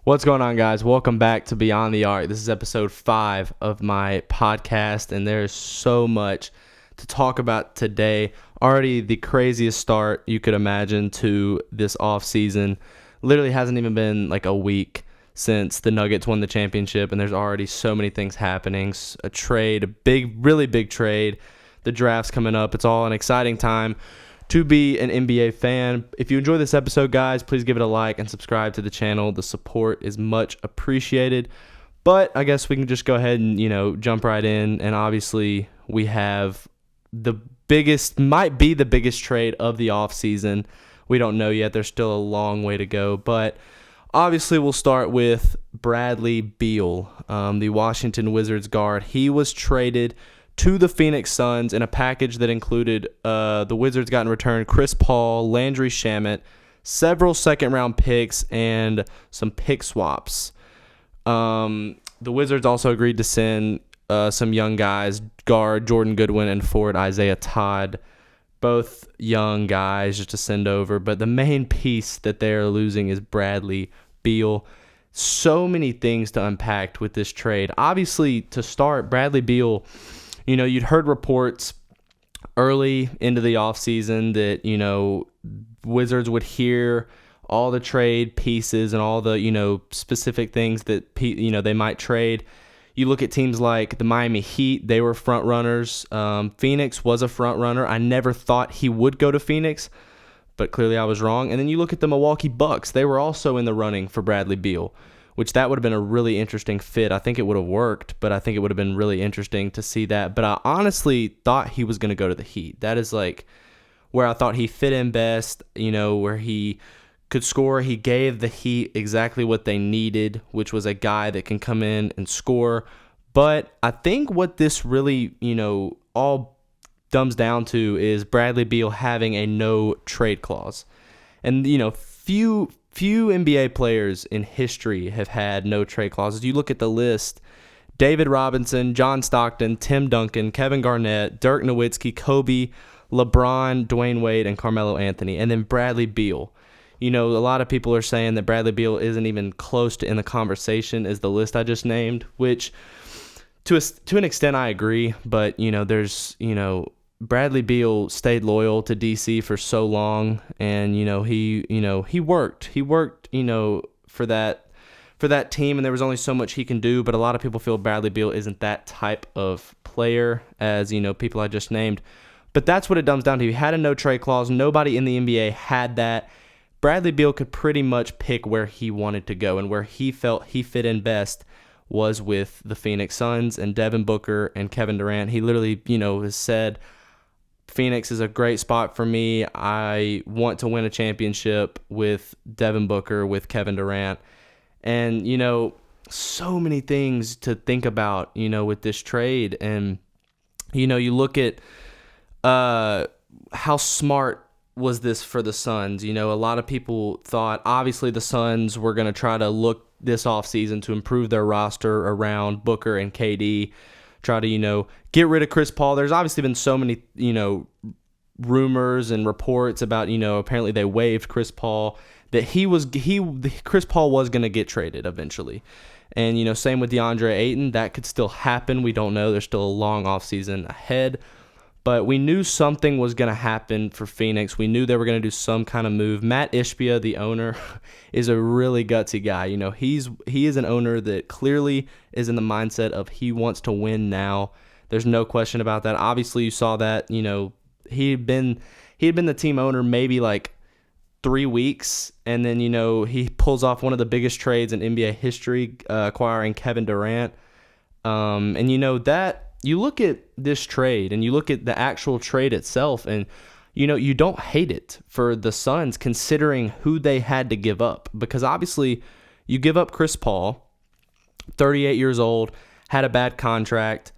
What's going on, guys? Welcome back to Beyond the Arc. This is episode 5 of my podcast, and there's so much to talk about today. Already the craziest start you could imagine to this offseason. Literally hasn't even been like a week since the Nuggets won the championship, and there's already so many things happening. A trade, a big, really big trade. The draft's coming up. It's all an exciting time to be an NBA fan. If you enjoy this episode, guys, please give it a like and subscribe to the channel. The support is much appreciated. But I guess we can just go ahead and, jump right in. And obviously, we have might be the biggest trade of the offseason. We don't know yet. There's still a long way to go. But obviously, we'll start with Bradley Beal, the Washington Wizards guard. He was traded to the Phoenix Suns in a package that included the Wizards got in return Chris Paul, Landry Shamet, several second-round picks, and some pick swaps. The Wizards also agreed to send some young guys, guard Jordan Goodwin and forward Isaiah Todd, both young guys just to send over. But the main piece that they're losing is Bradley Beal. So many things to unpack with this trade. Obviously, to start, Bradley Beal, you'd heard reports early into the offseason that, Wizards would hear all the trade pieces and all the, specific things that, they might trade. You look at teams like the Miami Heat, they were front runners. Phoenix was a front runner. I never thought he would go to Phoenix, but clearly I was wrong. And then you look at the Milwaukee Bucks. They were also in the running for Bradley Beal, which that would have been a really interesting fit. I think it would have worked, but I think it would have been really interesting to see that. But I honestly thought he was going to go to the Heat. That is like where I thought he fit in best, where he could score. He gave the Heat exactly what they needed, which was a guy that can come in and score. But I think what this really, all dumbs down to is Bradley Beal having a no trade clause. And, few NBA players in history have had no trade clauses. You look at the list: David Robinson, John Stockton, Tim Duncan, Kevin Garnett, Dirk Nowitzki, Kobe, LeBron, Dwayne Wade, and Carmelo Anthony. And then Bradley Beal. A lot of people are saying that Bradley Beal isn't even close to in the conversation as the list I just named, which to an extent I agree. But, there's, Bradley Beal stayed loyal to D.C. for so long, and he worked for that team, and there was only so much he can do. But a lot of people feel Bradley Beal isn't that type of player as people I just named. But that's what it comes down to. He had a no trade clause. Nobody in the NBA had that. Bradley Beal could pretty much pick where he wanted to go, and where he felt he fit in best was with the Phoenix Suns and Devin Booker and Kevin Durant. He literally, has said, Phoenix is a great spot for me. I want to win a championship with Devin Booker, with Kevin Durant. And, so many things to think about, with this trade. And, you look at how smart was this for the Suns. A lot of people thought, obviously, the Suns were going to try to look this offseason to improve their roster around Booker and KD, try to, get rid of Chris Paul. There's obviously been so many, rumors and reports about, apparently they waived Chris Paul, that Chris Paul was going to get traded eventually. And, same with DeAndre Ayton. That could still happen. We don't know. There's still a long offseason ahead. But we knew something was going to happen for Phoenix. We knew they were going to do some kind of move. Matt Ishbia, the owner, is a really gutsy guy. He is an owner that clearly is in the mindset of he wants to win now. There's no question about that. Obviously, you saw that. He had been the team owner maybe like 3 weeks, and then he pulls off one of the biggest trades in NBA history, acquiring Kevin Durant. And that. You look at this trade and you look at the actual trade itself, and you don't hate it for the Suns considering who they had to give up, because obviously you give up Chris Paul, 38 years old, had a bad contract.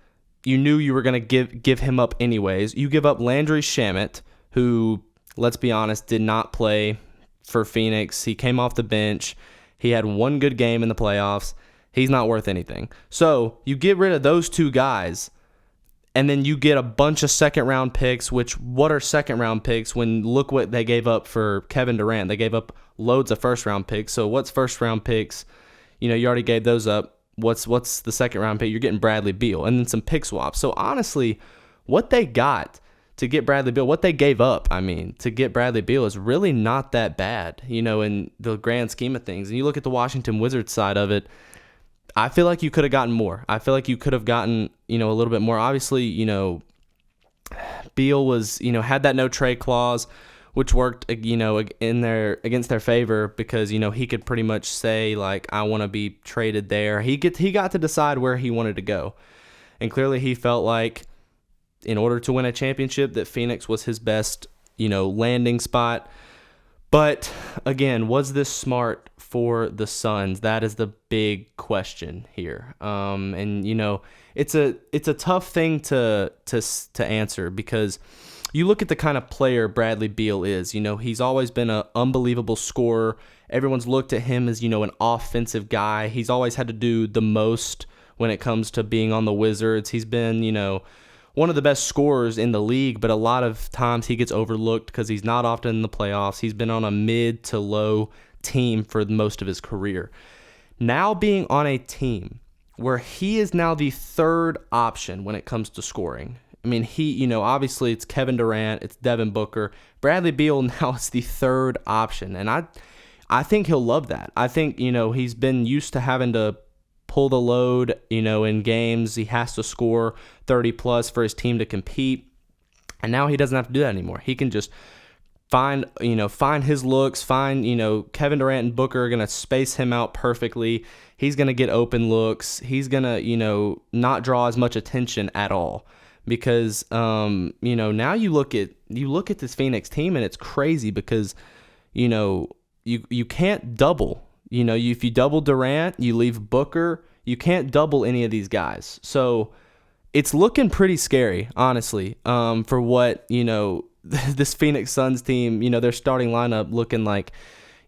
You knew you were going to give him up anyways. You give up Landry Shamet, who, let's be honest, did not play for Phoenix. He came off the bench. He had one good game in the playoffs. He's not worth anything. So you get rid of those two guys, and then you get a bunch of second-round picks, which what are second-round picks when look what they gave up for Kevin Durant? They gave up loads of first-round picks. So what's first-round picks you already gave those up. What's the second round pick? You're getting Bradley Beal and then some pick swaps. So honestly, what they got to get Bradley Beal, what they gave up, to get Bradley Beal is really not that bad, in the grand scheme of things. And you look at the Washington Wizards side of it, I feel like you could have gotten more. I feel like you could have gotten, a little bit more. Obviously, Beal was, had that no trade clause, which worked, against their favor because, he could pretty much say, like, I want to be traded there. He got to decide where he wanted to go. And clearly he felt like in order to win a championship that Phoenix was his best, landing spot. But again, was this smart for the Suns? That is the big question here. And it's a tough thing to answer because you look at the kind of player Bradley Beal is. He's always been an unbelievable scorer. Everyone's looked at him as, an offensive guy. He's always had to do the most when it comes to being on the Wizards. He's been, one of the best scorers in the league, but a lot of times he gets overlooked because he's not often in the playoffs. He's been on a mid to low team for most of his career. Now being on a team where he is now the third option when it comes to scoring. Obviously it's Kevin Durant, it's Devin Booker. Bradley Beal now is the third option, and I think he'll love that. I think, he's been used to having to pull the load, in games. He has to score 30 plus for his team to compete. And now he doesn't have to do that anymore. He can just find his looks, Kevin Durant and Booker are going to space him out perfectly. He's going to get open looks. He's going to, not draw as much attention at all because, now you look at this Phoenix team and it's crazy because, you can't double. If you double Durant, you leave Booker. You can't double any of these guys. So it's looking pretty scary, honestly, for what, this Phoenix Suns team, their starting lineup looking like,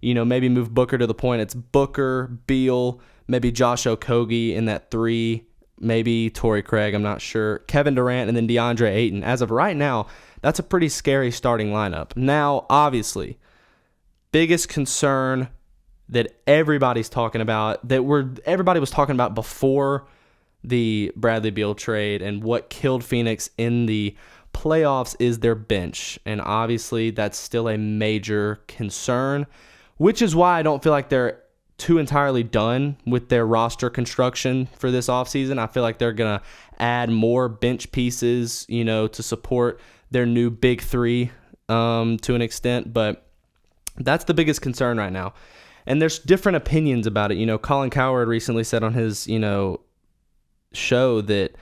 maybe move Booker to the point. It's Booker, Beal, maybe Josh Okogie in that 3, maybe Torrey Craig, I'm not sure, Kevin Durant, and then DeAndre Ayton. As of right now, that's a pretty scary starting lineup. Now, obviously, biggest concern that everybody's talking about, everybody was talking about before the Bradley Beal trade and what killed Phoenix in the playoffs is their bench. And obviously that's still a major concern, which is why I don't feel like they're too entirely done with their roster construction for this offseason. I feel like they're going to add more bench pieces, to support their new big 3 to an extent. But that's the biggest concern right now. And there's different opinions about it. Colin Cowherd recently said on his, show that,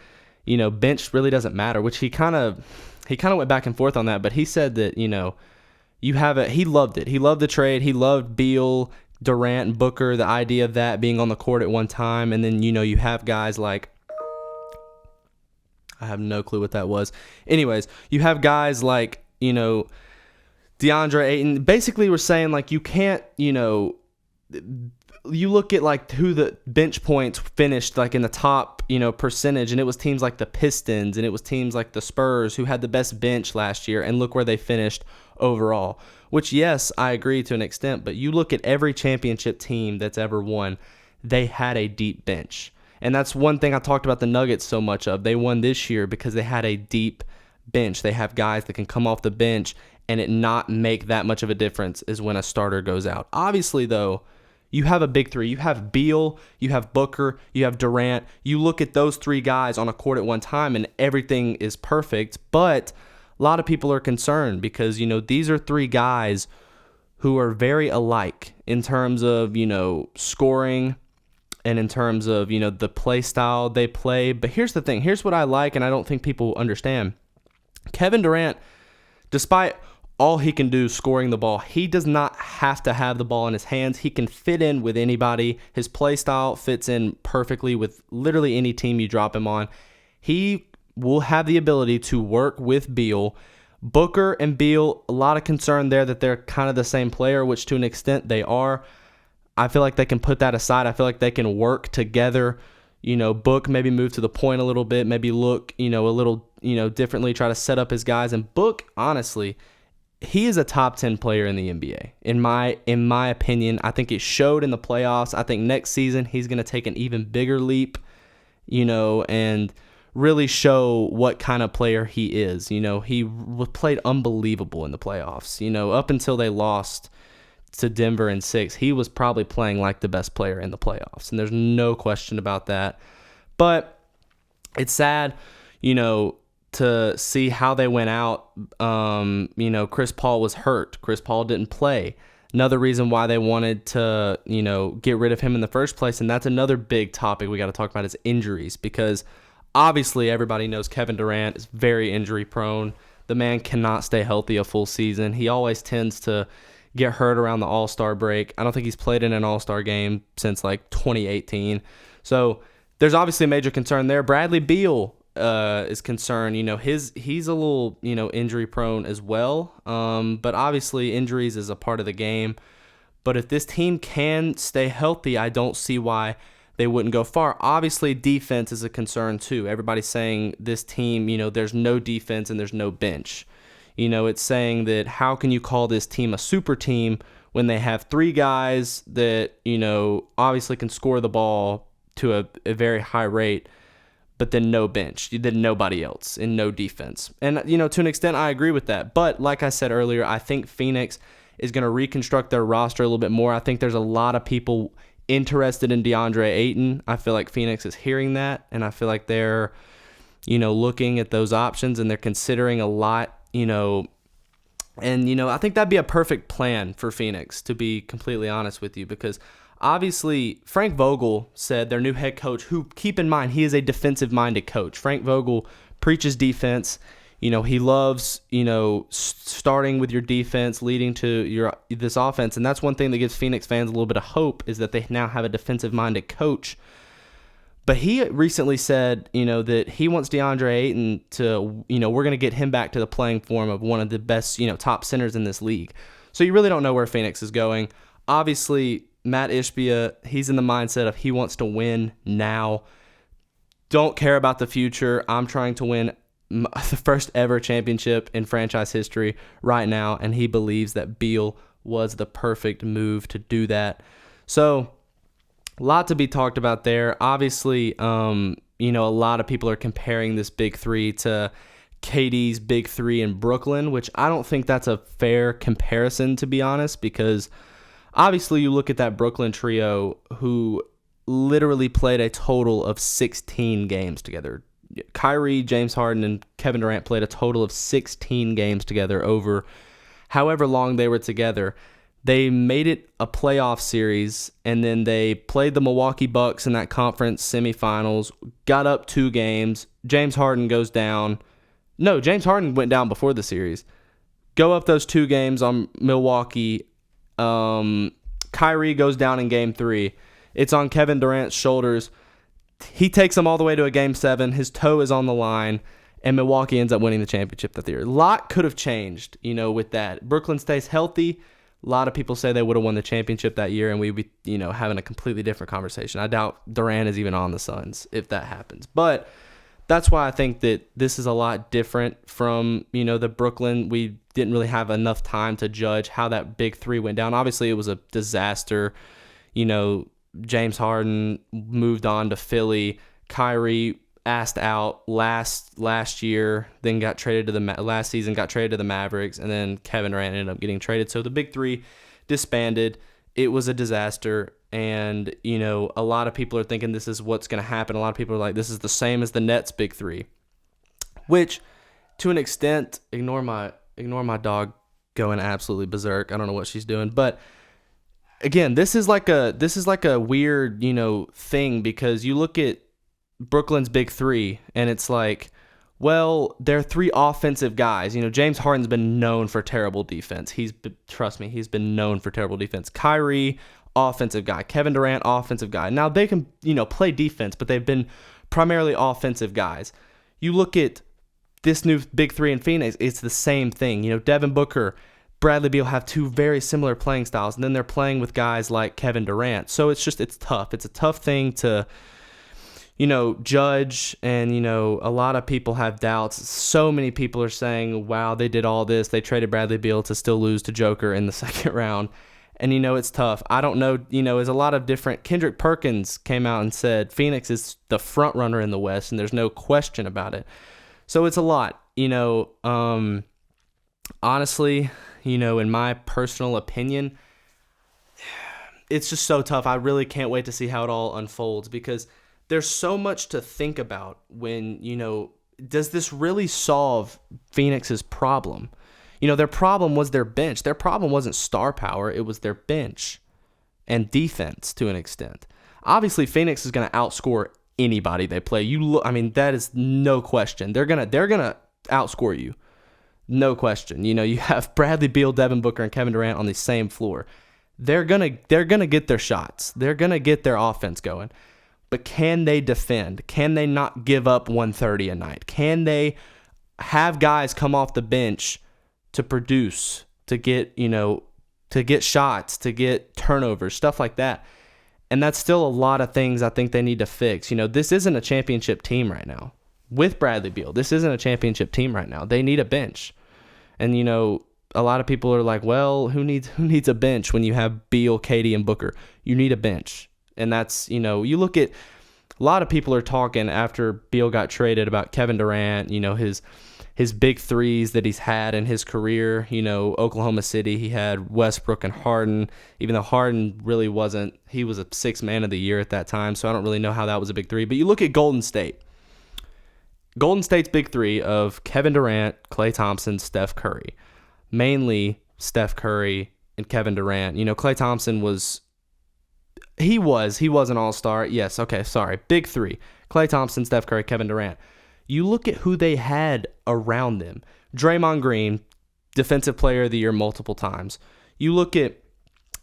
bench really doesn't matter, which he kind of went back and forth on that. But he said that, he loved it. He loved the trade. He loved Beal, Durant, and Booker, the idea of that being on the court at one time. And then, you have guys like, I have no clue what that was. Anyways, you have guys like, DeAndre Ayton. Basically, we're saying like you can't, you look at like who the bench points finished like in the top, percentage, and it was teams like the Pistons and it was teams like the Spurs who had the best bench last year, and look where they finished overall. Which, yes, I agree to an extent, but you look at every championship team that's ever won, they had a deep bench. And that's one thing I talked about the Nuggets so much of. They won this year because they had a deep bench. They have guys that can come off the bench and it not make that much of a difference as when a starter goes out. Obviously, though, you have a big 3. You have Beal, you have Booker, you have Durant. You look at those 3 guys on a court at one time and everything is perfect. But a lot of people are concerned because, these are 3 guys who are very alike in terms of, scoring and in terms of, the play style they play. But here's the thing. Here's what I like, and I don't think people understand. Kevin Durant, despite all he can do scoring the ball, he does not have to have the ball in his hands. He can fit in with anybody. His play style fits in perfectly with literally any team you drop him on. He will have the ability to work with Beal. Booker and Beal, a lot of concern there that they're kind of the same player, which to an extent they are. I feel like they can put that aside. I feel like they can work together. Book maybe move to the point a little bit, maybe look, a little, differently, try to set up his guys. And Book, honestly, he is a top 10 player in the NBA. In my opinion, I think it showed in the playoffs. I think next season he's going to take an even bigger leap, and really show what kind of player he is. He played unbelievable in the playoffs. Up until they lost to Denver in 6, he was probably playing like the best player in the playoffs, and there's no question about that. But it's sad, to see how they went out. Chris Paul was hurt. Chris Paul didn't play. Another reason why they wanted to, get rid of him in the first place, and that's another big topic we got to talk about, is injuries, because obviously everybody knows Kevin Durant is very injury prone. The man cannot stay healthy a full season. He always tends to get hurt around the All-Star break. I don't think he's played in an All-Star game since like 2018. So there's obviously a major concern there. Bradley Beal is concerned. He's a little, injury prone as well. But obviously injuries is a part of the game. But if this team can stay healthy, I don't see why they wouldn't go far. Obviously defense is a concern too. Everybody's saying this team, there's no defense and there's no bench. It's saying that how can you call this team a super team when they have 3 guys that, obviously can score the ball to a very high rate, but then no bench, then nobody else, and no defense. And, to an extent, I agree with that. But like I said earlier, I think Phoenix is going to reconstruct their roster a little bit more. I think there's a lot of people interested in DeAndre Ayton. I feel like Phoenix is hearing that, and I feel like they're, looking at those options, and they're considering a lot, and, I think that'd be a perfect plan for Phoenix, to be completely honest with you, because obviously, Frank Vogel said, their new head coach, who, keep in mind, he is a defensive-minded coach. Frank Vogel preaches defense. He loves, starting with your defense, leading to this offense. And that's one thing that gives Phoenix fans a little bit of hope, is that they now have a defensive-minded coach. But he recently said, that he wants DeAndre Ayton to, we're going to get him back to the playing form of one of the best, top centers in this league. So you really don't know where Phoenix is going. Obviously, Matt Ishbia, he's in the mindset of he wants to win now. Don't care about the future. I'm trying to win the first ever championship in franchise history right now, and he believes that Beal was the perfect move to do that. So, a lot to be talked about there. Obviously, a lot of people are comparing this big 3 to KD's big 3 in Brooklyn, which I don't think that's a fair comparison, to be honest, because obviously you look at that Brooklyn trio who literally played a total of 16 games together. Kyrie, James Harden, and Kevin Durant played a total of 16 games together over however long they were together. They made it a playoff series, and then they played the Milwaukee Bucks in that conference semifinals, got up 2 games. James Harden goes down. No, James Harden went down before the series. Go up those 2 games on Milwaukee. Kyrie goes down in game 3. It's on Kevin Durant's shoulders. He takes them all the way to a game 7. His toe is on the line, and Milwaukee ends up winning the championship that year. A lot could have changed, with that. Brooklyn stays healthy. A lot of people say they would have won the championship that year, and we'd be, having a completely different conversation. I doubt Durant is even on the Suns if that happens. But that's why I think that this is a lot different from, the Brooklyn. We didn't really have enough time to judge how that big 3 went down. Obviously, it was a disaster. James Harden moved on to Philly. Kyrie asked out last year, then got traded to last season, got traded to the Mavericks, and then Kevin Durant ended up getting traded. So the big 3 disbanded. It was a disaster, and a lot of people are thinking this is what's going to happen. A lot of people are like, this is the same as the Nets' big 3, which, to an extent, ignore my dog going absolutely berserk. I don't know what she's doing, but again, this is like a weird, thing, because you look at Brooklyn's big 3 and it's like, well, they're 3 offensive guys. James Harden's been known for terrible defense. Trust me, he's been known for terrible defense. Kyrie, offensive guy. Kevin Durant, offensive guy. Now they can, play defense, but they've been primarily offensive guys. You look at this new big 3 in Phoenix, it's the same thing. Devin Booker, Bradley Beal have 2 very similar playing styles, and then they're playing with guys like Kevin Durant. So it's tough. It's a tough thing to, Judge and, a lot of people have doubts. So many people are saying, wow, they did all this. They traded Bradley Beal to still lose to Joker in the second round. And, it's tough. I don't know, there's a lot of different. Kendrick Perkins came out and said Phoenix is the front runner in the West, and there's no question about it. So it's a lot, honestly, in my personal opinion, it's just so tough. I really can't wait to see how it all unfolds because there's so much to think about when, does this really solve Phoenix's problem? Their problem was their bench. Their problem wasn't star power. It was their bench and defense to an extent. Obviously, Phoenix is going to outscore anybody they play. That is no question. They're going to outscore you. No question. You have Bradley Beal, Devin Booker, and Kevin Durant on the same floor. They're gonna get their shots. They're gonna get their offense going. But can they defend? Can they not give up 130 a night? Can they have guys come off the bench to produce, to get shots, to get turnovers, stuff like that? And that's still a lot of things I think they need to fix. This isn't a championship team right now. With Bradley Beal, this isn't a championship team right now. They need a bench. And, a lot of people are like, well, who needs a bench when you have Beal, KD, and Booker? You need a bench. And that's, you look at, a lot of people are talking after Beal got traded about Kevin Durant, his big threes that he's had in his career. Oklahoma City, he had Westbrook and Harden, even though Harden really wasn't, he was a sixth man of the year at that time, so I don't really know how that was a big three. But you look at Golden State. Golden State's big three of Kevin Durant, Klay Thompson, Steph Curry. Mainly Steph Curry and Kevin Durant. Klay Thompson was an all-star. Yes, okay, sorry. Big three. Klay Thompson, Steph Curry, Kevin Durant. You look at who they had around them. Draymond Green, Defensive Player of the Year multiple times. You look at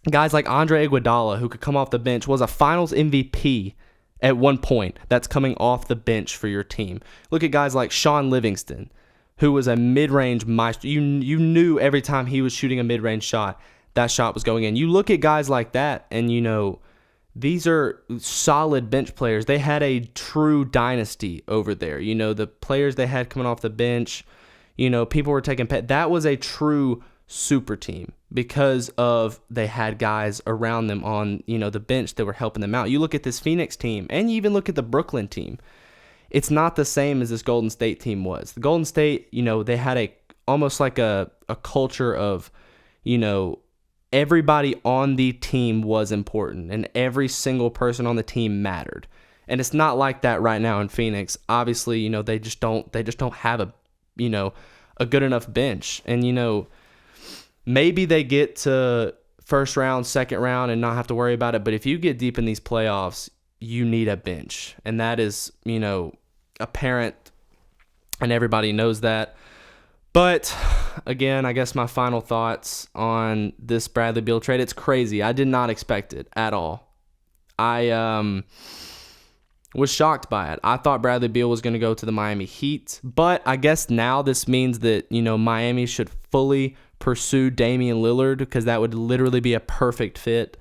guys like Andre Iguodala, who could come off the bench, was a Finals MVP at one point. That's coming off the bench for your team. Look at guys like Sean Livingston, who was a mid-range maestro. You knew every time he was shooting a mid-range shot, that shot was going in. You look at guys like that, and these are solid bench players. They had a true dynasty over there. The players they had coming off the bench, people were taking that was a true super team because of they had guys around them on, the bench that were helping them out. You look at this Phoenix team, and you even look at the Brooklyn team. It's not the same as this Golden State team was. The Golden State, they had almost like a culture of, everybody on the team was important and every single person on the team mattered. And it's not like that right now in Phoenix. Obviously, they just don't have a good enough bench. And, maybe they get to first round, second round and not have to worry about it. But if you get deep in these playoffs, you need a bench. And that is, apparent, and everybody knows that. But again, I guess my final thoughts on this Bradley Beal trade, it's crazy. I did not expect it at all. I was shocked by it. I thought Bradley Beal was going to go to the Miami Heat, but I guess now this means that, Miami should fully pursue Damian Lillard because that would literally be a perfect fit.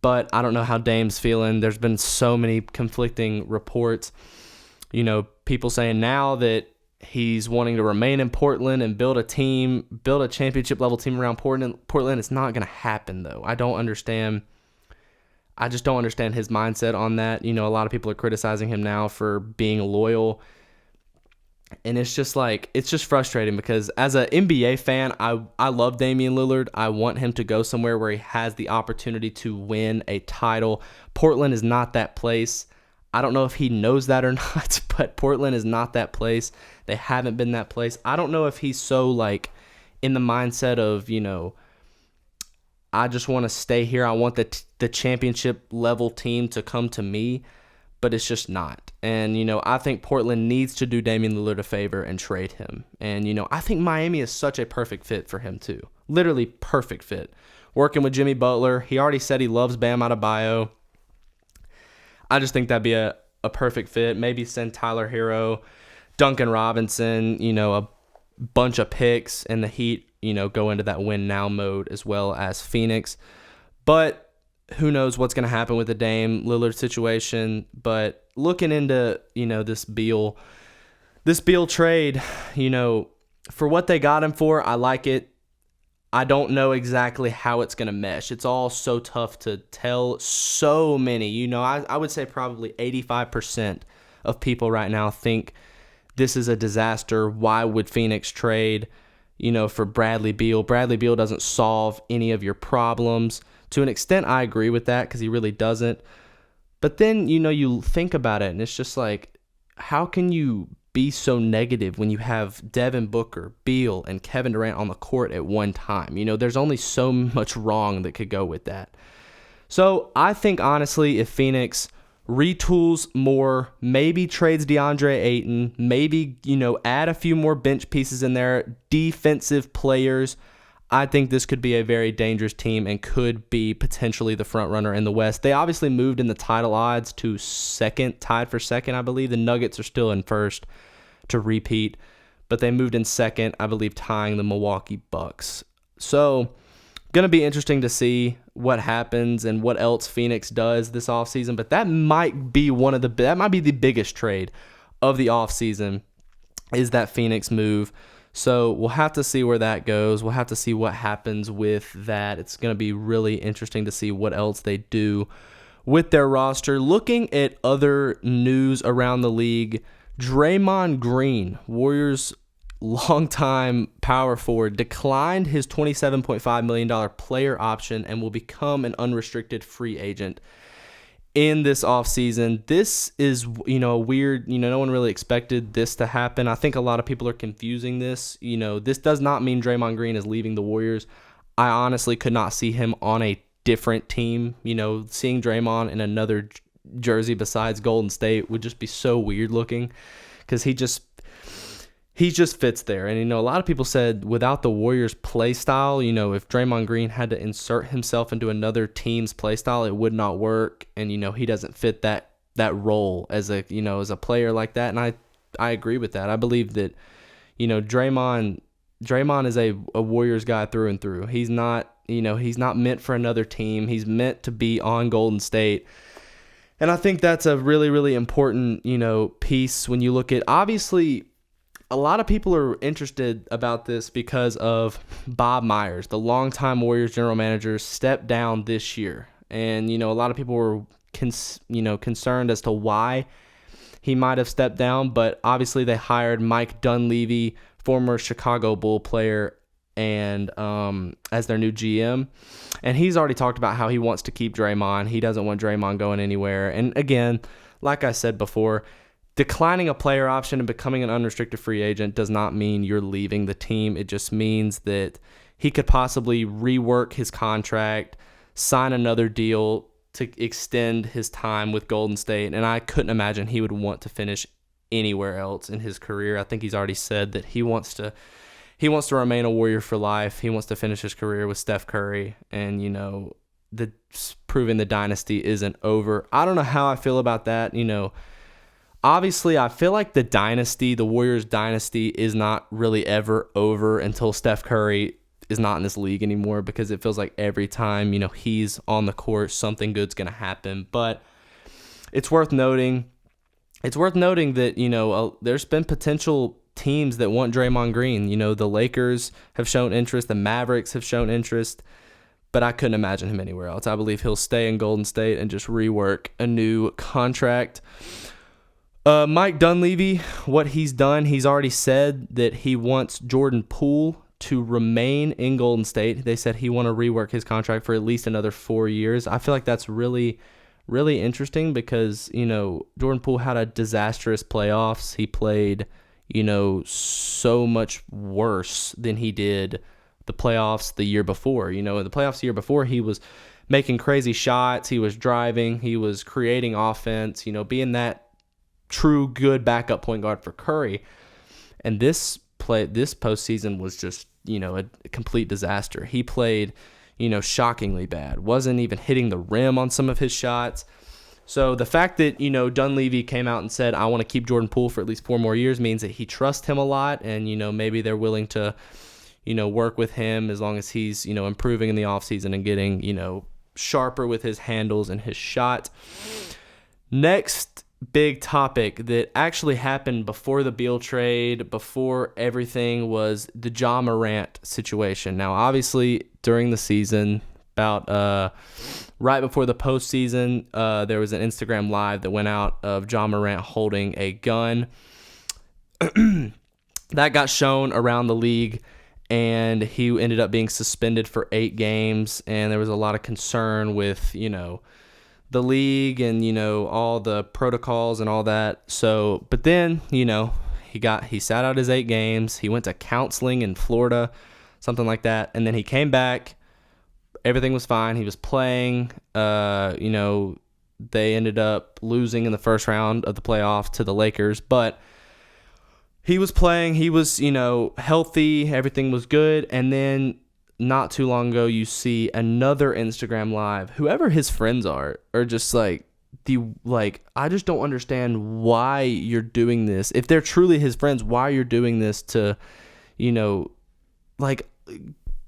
But I don't know how Dame's feeling. There's been so many conflicting reports. People saying now that he's wanting to remain in Portland and build a championship level team around Portland. It's not going to happen though. I just don't understand his mindset on that. A lot of people are criticizing him now for being loyal. And it's just frustrating because as an NBA fan, I love Damian Lillard. I want him to go somewhere where he has the opportunity to win a title. Portland is not that place. I don't know if he knows that or not, but Portland is not that place. They haven't been that place. I don't know if he's so in the mindset of, I just want to stay here. I want the championship level team to come to me, but it's just not. And, I think Portland needs to do Damian Lillard a favor and trade him. And, I think Miami is such a perfect fit for him too. Literally perfect fit. Working with Jimmy Butler. He already said he loves Bam Adebayo. I just think that'd be a perfect fit. Maybe send Tyler Hero, Duncan Robinson, a bunch of picks, and the Heat, go into that win now mode as well as Phoenix. But who knows what's going to happen with the Dame Lillard situation. But looking into, this Beal trade, for what they got him for, I like it. I don't know exactly how it's going to mesh. It's all so tough to tell. So many, I would say probably 85% of people right now think this is a disaster. Why would Phoenix trade, for Bradley Beal? Bradley Beal doesn't solve any of your problems. To an extent, I agree with that because he really doesn't. But then, you think about it, and it's just like, how can you be so negative when you have Devin Booker, Beal, and Kevin Durant on the court at one time? There's only so much wrong that could go with that. So I think, honestly, if Phoenix retools more, maybe trades DeAndre Ayton, maybe, add a few more bench pieces in there, defensive players, I think this could be a very dangerous team and could be potentially the front runner in the West. They obviously moved in the title odds to second, tied for second, I believe. The Nuggets are still in first to repeat, but they moved in second, I believe, tying the Milwaukee Bucks. So, going to be interesting to see what happens and what else Phoenix does this offseason, but that might be the biggest trade of the offseason, is that Phoenix move. So we'll have to see where that goes. We'll have to see what happens with that. It's going to be really interesting to see what else they do with their roster. Looking at other news around the league, Draymond Green, Warriors' longtime power forward, declined his $27.5 million player option and will become an unrestricted free agent in this offseason. This is, weird. No one really expected this to happen. I think a lot of people are confusing this. This does not mean Draymond Green is leaving the Warriors. I honestly could not see him on a different team. Seeing Draymond in another jersey besides Golden State would just be so weird looking, because he just fits there. And, a lot of people said without the Warriors play style, if Draymond Green had to insert himself into another team's play style, it would not work. And, he doesn't fit that role as a player like that. And I agree with that. I believe that, Draymond is a Warriors guy through and through. He's not meant for another team. He's meant to be on Golden State. And I think that's a really, really important, piece when you look at, obviously, a lot of people are interested about this because of Bob Myers, the longtime Warriors general manager, stepped down this year. And, a lot of people were, concerned as to why he might have stepped down. But obviously they hired Mike Dunleavy, former Chicago Bull player, and as their new GM. And he's already talked about how he wants to keep Draymond. He doesn't want Draymond going anywhere. And again, like I said before, declining a player option and becoming an unrestricted free agent does not mean you're leaving the team. It just means that he could possibly rework his contract, sign another deal to extend his time with Golden State. And I couldn't imagine he would want to finish anywhere else in his career. I think he's already said that he wants to remain a Warrior for life. He wants to finish his career with Steph Curry, and proving the dynasty isn't over. I don't know how I feel about that. Obviously, I feel like the Warriors dynasty is not really ever over until Steph Curry is not in this league anymore, because it feels like every time, he's on the court, something good's going to happen. But it's worth noting that, there's been potential teams that want Draymond Green. The Lakers have shown interest, the Mavericks have shown interest, but I couldn't imagine him anywhere else. I believe he'll stay in Golden State and just rework a new contract. Mike Dunleavy, what he's done, he's already said that he wants Jordan Poole to remain in Golden State. They said he want to rework his contract for at least another 4 years. I feel like that's really, really interesting because, Jordan Poole had a disastrous playoffs. He played, so much worse than he did the playoffs the year before. In the playoffs the year before, he was making crazy shots. He was driving. He was creating offense, being that true good backup point guard for Curry. And this postseason was just, a complete disaster. He played, shockingly bad. Wasn't even hitting the rim on some of his shots. So the fact that, Dunleavy came out and said, I want to keep Jordan Poole for at least 4 more years means that he trusts him a lot. And, maybe they're willing to, work with him as long as he's, improving in the offseason and getting, sharper with his handles and his shot. Next big topic that actually happened before the Beal trade, before everything, was the Ja Morant situation. Now, obviously, during the season, about right before the postseason, there was an Instagram live that went out of Ja Morant holding a gun. That got shown around the league, and he ended up being suspended for 8 games, and there was a lot of concern with, the league and, all the protocols and all that. So, but then, he sat out his 8 games. He went to counseling in Florida, something like that, and then he came back. Everything was fine. He was playing. They ended up losing in the first round of the playoffs to the Lakers, but he was playing. He was, healthy. Everything was good. And then not too long ago, you see another Instagram live. Whoever his friends are just I just don't understand why you're doing this. If they're truly his friends, why you're doing this to,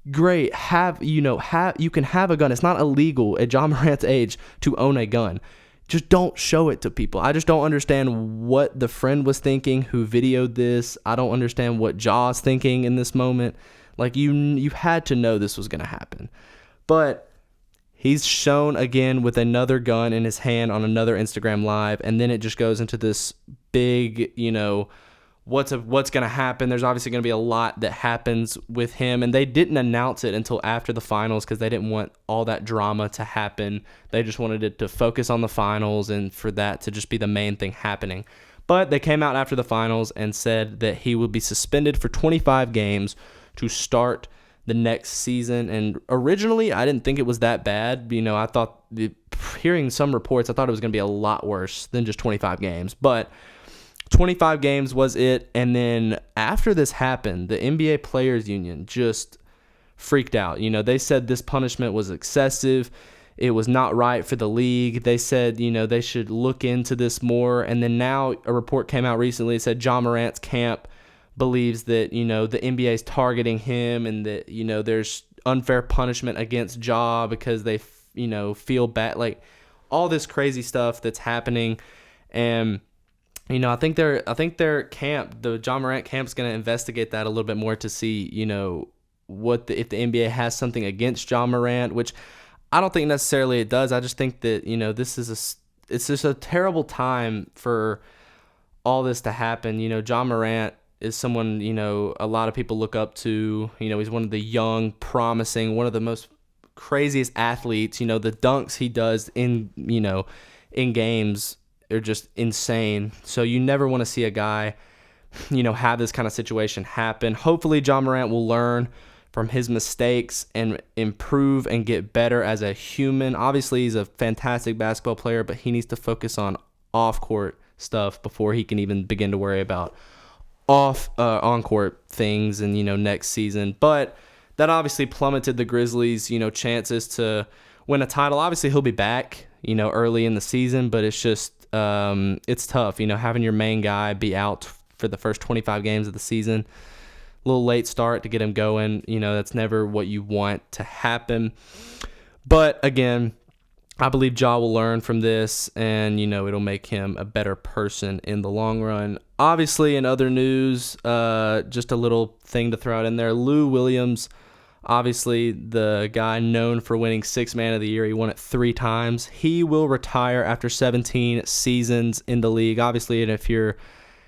great, you can have a gun. It's not illegal at Ja Morant's age to own a gun. Just don't show it to people. I just don't understand what the friend was thinking who videoed this. I don't understand what Ja's thinking in this moment. You had to know this was going to happen. But he's shown again with another gun in his hand on another Instagram live, and then it just goes into this big, what's going to happen. There's obviously going to be a lot that happens with him, and they didn't announce it until after the finals because they didn't want all that drama to happen. They just wanted it to focus on the finals and for that to just be the main thing happening. But they came out after the finals and said that he will be suspended for 25 games to start the next season. And originally, I didn't think it was that bad. I thought, hearing some reports, I thought it was going to be a lot worse than just 25 games. But 25 games was it. And then after this happened, the NBA Players Union just freaked out. They said this punishment was excessive. It was not right for the league. They said, they should look into this more. And then now a report came out recently that said Ja Morant's camp believes that, the NBA is targeting him and that, there's unfair punishment against Ja because they, feel bad. All this crazy stuff that's happening. And I think their camp, the Ja Morant camp, is going to investigate that a little bit more to see, if the NBA has something against Ja Morant, which I don't think necessarily it does. I just think that, it's just a terrible time for all this to happen. Ja Morant is someone, a lot of people look up to. He's one of the young, promising, one of the most craziest athletes. The dunks he does in games are just insane. So you never want to see a guy, have this kind of situation happen. Hopefully Ja Morant will learn from his mistakes and improve and get better as a human. Obviously, he's a fantastic basketball player, but he needs to focus on off-court stuff before he can even begin to worry about on-court things and, next season. But that obviously plummeted the Grizzlies, chances to win a title. Obviously, he'll be back, early in the season, but it's just, it's tough, having your main guy be out for the first 25 games of the season. A little late start to get him going. That's never what you want to happen. But again, I believe Ja will learn from this, and, it'll make him a better person in the long run. Obviously, in other news, just a little thing to throw out in there. Lou Williams, obviously the guy known for winning Sixth Man of the Year. He won it 3 times. He will retire after 17 seasons in the league. Obviously, and if you're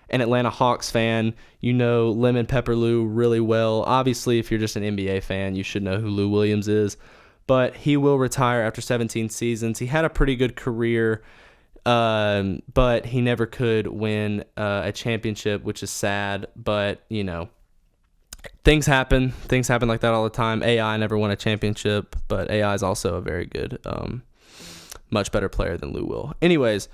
an Atlanta Hawks fan, Lemon Pepper Lou really well. Obviously, if you're just an NBA fan, you should know who Lou Williams is. But he will retire after 17 seasons. He had a pretty good career, but he never could win a championship, which is sad. But, things happen. Things happen like that all the time. AI never won a championship, but AI is also a very good, much better player than Lou will. Anyways,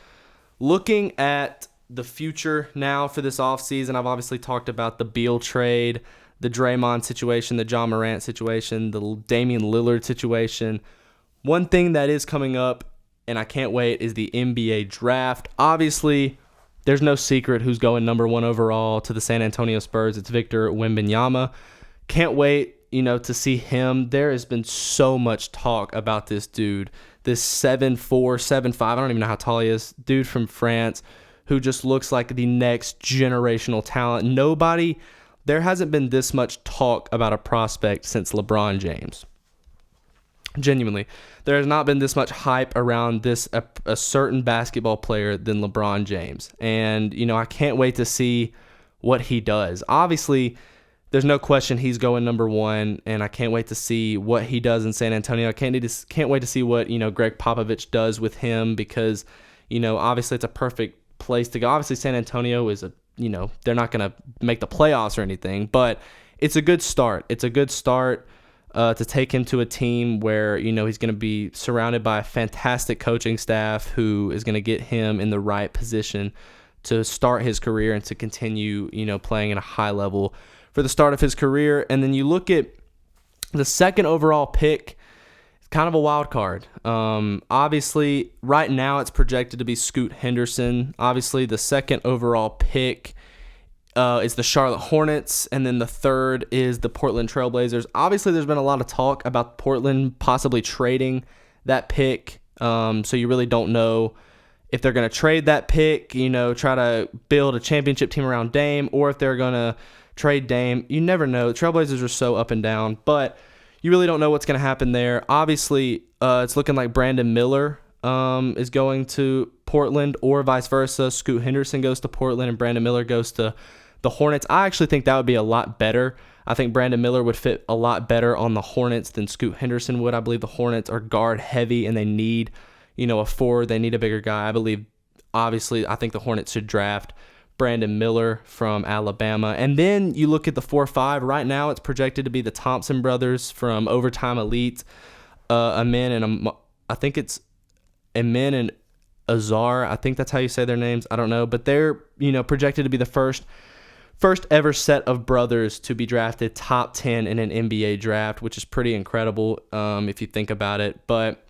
looking at the future now for this offseason, I've obviously talked about the Beal trade, the Draymond situation, the Ja Morant situation, the Damian Lillard situation. One thing that is coming up, and I can't wait, is the NBA draft. Obviously, there's no secret who's going number 1 overall to the San Antonio Spurs. It's Victor Wembanyama. Can't wait, to see him. There has been so much talk about this dude, this 7'4", 7'5", I don't even know how tall he is, dude from France, who just looks like the next generational talent. There hasn't been this much talk about a prospect since LeBron James. Genuinely, there has not been this much hype around a certain basketball player than LeBron James. And, I can't wait to see what he does. Obviously, there's no question he's going number one, and I can't wait to see what he does in San Antonio. I can't wait to see what, Greg Popovich does with him because, obviously it's a perfect place to go. Obviously, San Antonio is they're not going to make the playoffs or anything, but it's a good start. It's a good start to take him to a team where, he's going to be surrounded by a fantastic coaching staff who is going to get him in the right position to start his career and to continue, playing at a high level for the start of his career. And then you look at the second overall pick, it's kind of a wild card. Obviously, right now it's projected to be Scoot Henderson. Obviously, the second overall pick is the Charlotte Hornets, and then the third is the Portland Trailblazers. Obviously, there's been a lot of talk about Portland possibly trading that pick, so you really don't know if they're going to trade that pick, try to build a championship team around Dame, or if they're going to trade Dame. You never know. The Trailblazers are so up and down, but you really don't know what's going to happen there. Obviously, it's looking like Brandon Miller is going to Portland, or vice versa. Scoot Henderson goes to Portland and Brandon Miller goes to the Hornets. I actually think that would be a lot better. I think Brandon Miller would fit a lot better on the Hornets than Scoot Henderson would. I believe the Hornets are guard heavy and they need, a forward. They need a bigger guy. I think the Hornets should draft Brandon Miller from Alabama. And then you look at the 4-5. Right now it's projected to be the Thompson brothers from Overtime Elite. Amin and Azar. I think that's how you say their names. I don't know. But they're, projected to be the first ever set of brothers to be drafted top 10 in an NBA draft, which is pretty incredible if you think about it. But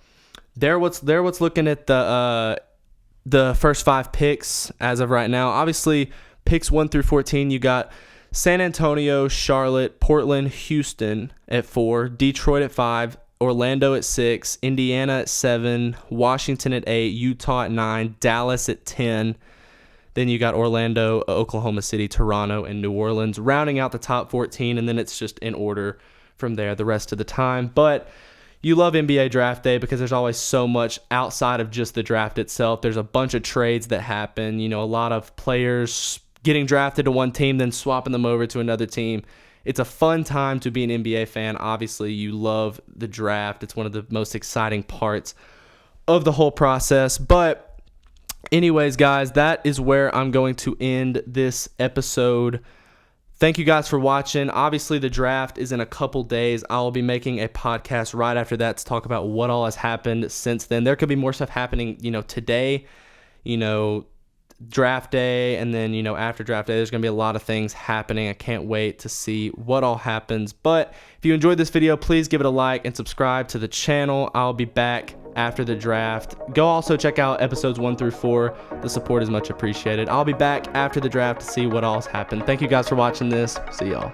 they're what's looking at the first 5 picks as of right now. Obviously, picks 1 through 14, you got San Antonio, Charlotte, Portland, Houston at 4, Detroit at 5, Orlando at 6, Indiana at 7, Washington at 8, Utah at 9, Dallas at 10. Then you got Orlando, Oklahoma City, Toronto, and New Orleans, rounding out the top 14, and then it's just in order from there the rest of the time. But you love NBA Draft Day because there's always so much outside of just the draft itself. There's a bunch of trades that happen, a lot of players getting drafted to one team, then swapping them over to another team. It's a fun time to be an NBA fan. Obviously, you love the draft. It's one of the most exciting parts of the whole process. But anyways, guys, that is where I'm going to end this episode. Thank you guys for watching. Obviously, the draft is in a couple days. I'll be making a podcast right after that to talk about what all has happened since then. There could be more stuff happening, today, draft day, and then, after draft day, there's going to be a lot of things happening. I can't wait to see what all happens. But if you enjoyed this video, please give it a like and subscribe to the channel. I'll be back after the draft. Go also check out episodes 1 through 4. The support is much appreciated. I'll be back after the draft to see what all's happened. Thank you guys for watching this. See y'all.